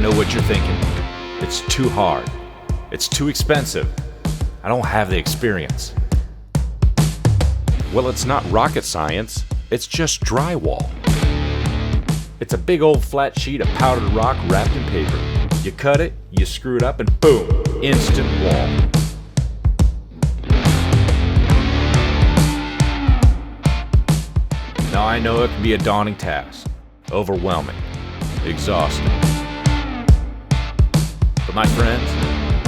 know what you're thinking. It's too hard. It's too expensive. I don't have the experience. Well, it's not rocket science. It's just drywall. It's a big old flat sheet of powdered rock wrapped in paper. You cut it, you screw it up, and boom, instant wall. Now I know it can be a daunting task, overwhelming, exhausting. But my friends,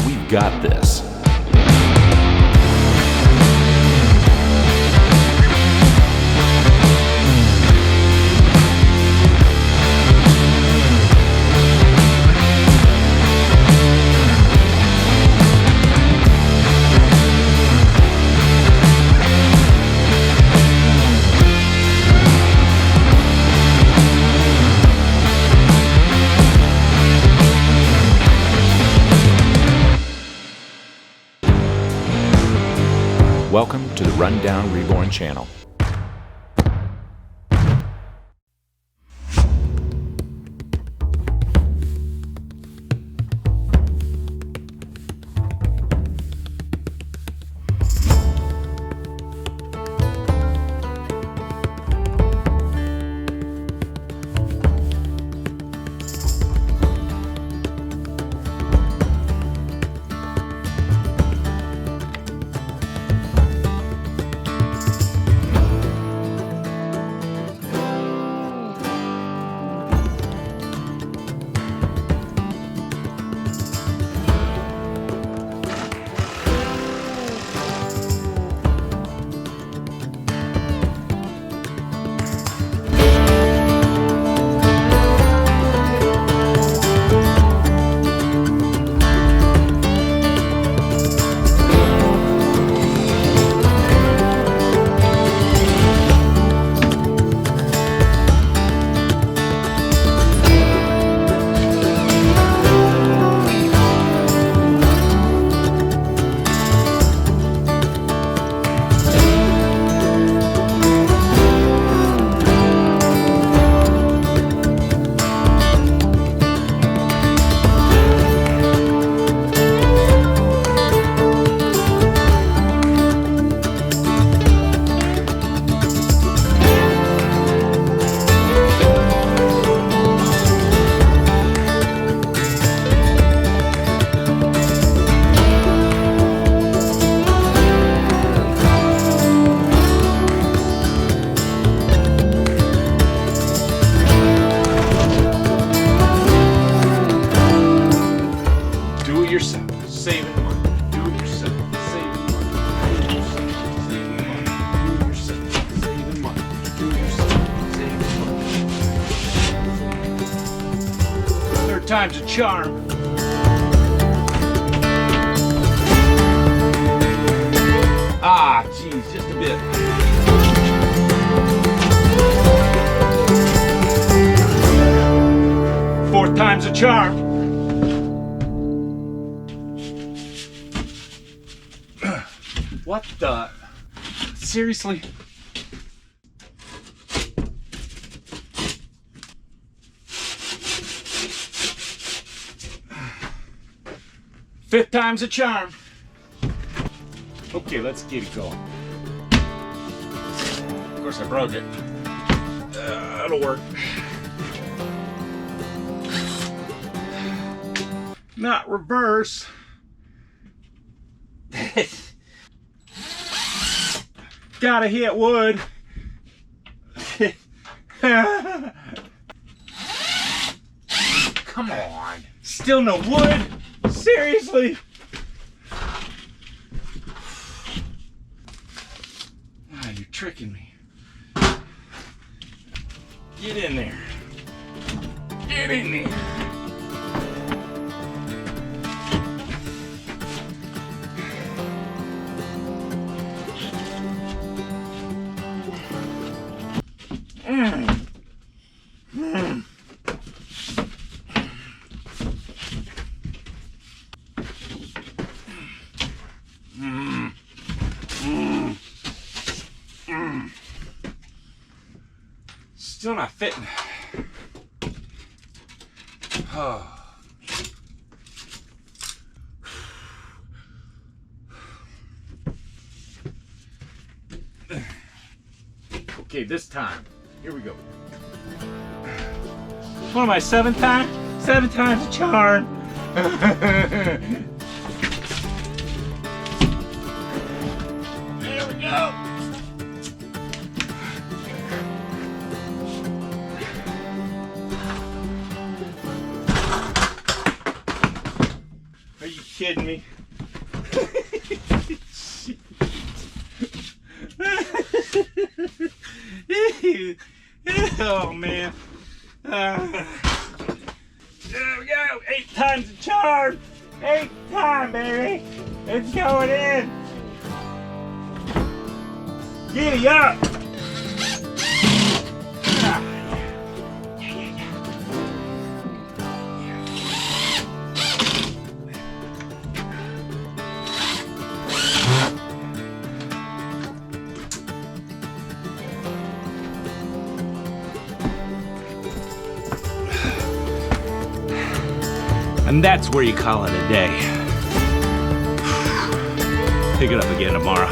we've got this. Welcome to the Rundown Reborn channel. Time's a charm. Ah, geez, just a bit. Fourth time's a charm. What the? Seriously? Fifth time's a charm. Okay, let's get it going. Of course, I broke it. That'll work. Not reverse. Gotta hit wood. Come on. Still no wood? Seriously? Ah, you're tricking me. Get in there. Get in there. Still not fitting. Oh, Okay, this time. Here we go. What am I, seven times? 7 times a charm. There we go. Are you kidding me? Oh man. There we go. 8 times the charm. 8th time, baby. It's going in. Giddy up. And that's where you call it a day. Pick it up again tomorrow.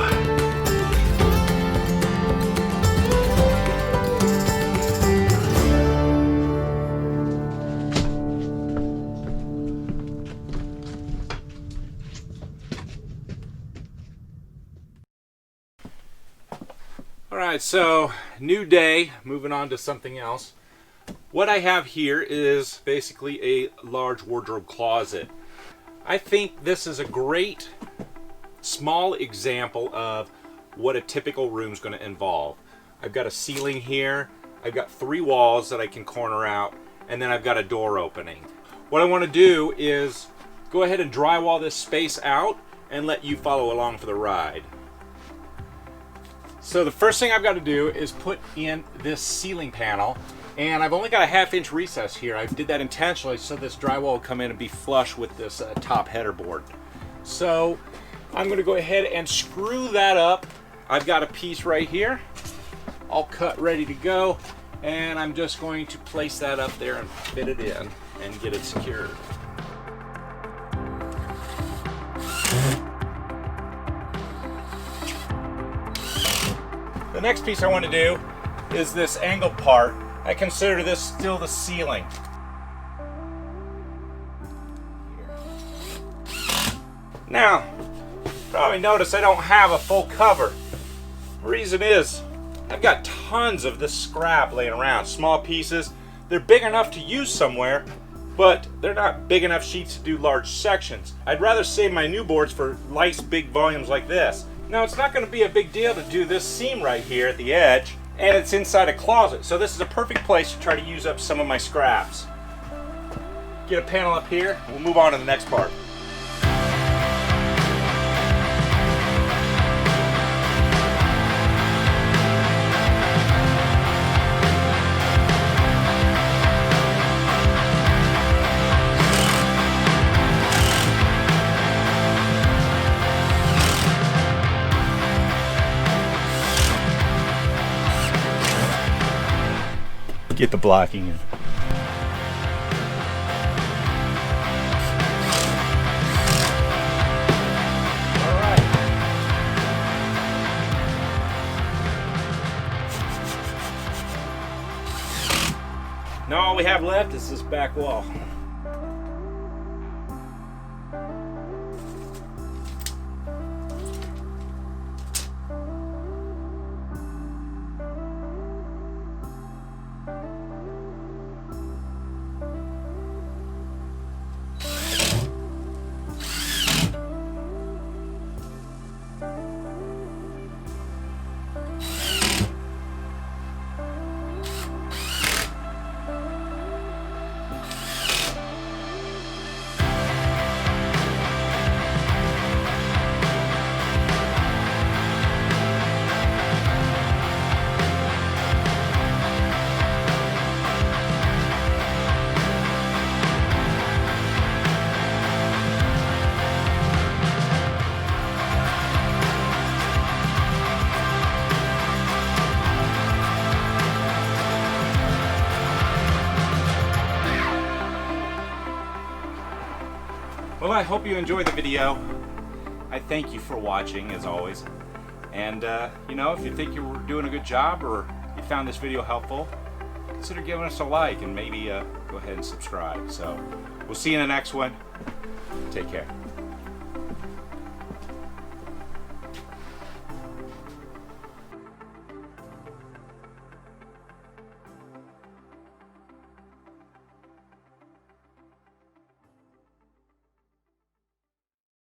All right, so new day, moving on to something else. What I have here is basically a large wardrobe closet. I think this is a great small example of what a typical room is going to involve. I've got a ceiling here, I've got 3 walls that I can corner out, and then I've got a door opening. What I want to do is go ahead and drywall this space out and let you follow along for the ride. So the first thing I've got to do is put in this ceiling panel. And I've only got a 1/2 inch recess here. I did that intentionally so this drywall will come in and be flush with this top header board. So I'm going to go ahead and screw that up. I've got a piece right here, all cut, ready to go. And I'm just going to place that up there and fit it in and get it secured. The next piece I want to do is this angle part. I consider this still the ceiling. Now, probably notice I don't have a full cover. The reason is, I've got tons of this scrap laying around, small pieces. They're big enough to use somewhere, but they're not big enough sheets to do large sections. I'd rather save my new boards for nice big volumes like this. Now, it's not going to be a big deal to do this seam right here at the edge, and it's inside a closet, so this is a perfect place to try to use up some of my scraps. Get a panel up here, we'll move on to the next part. Get the blocking in. Now all we have left is this back wall. Well, I hope you enjoyed the video. I thank you for watching, as always. And, you know, if you think you were doing a good job or you found this video helpful, consider giving us a like and maybe go ahead and subscribe. So we'll see you in the next one. Take care.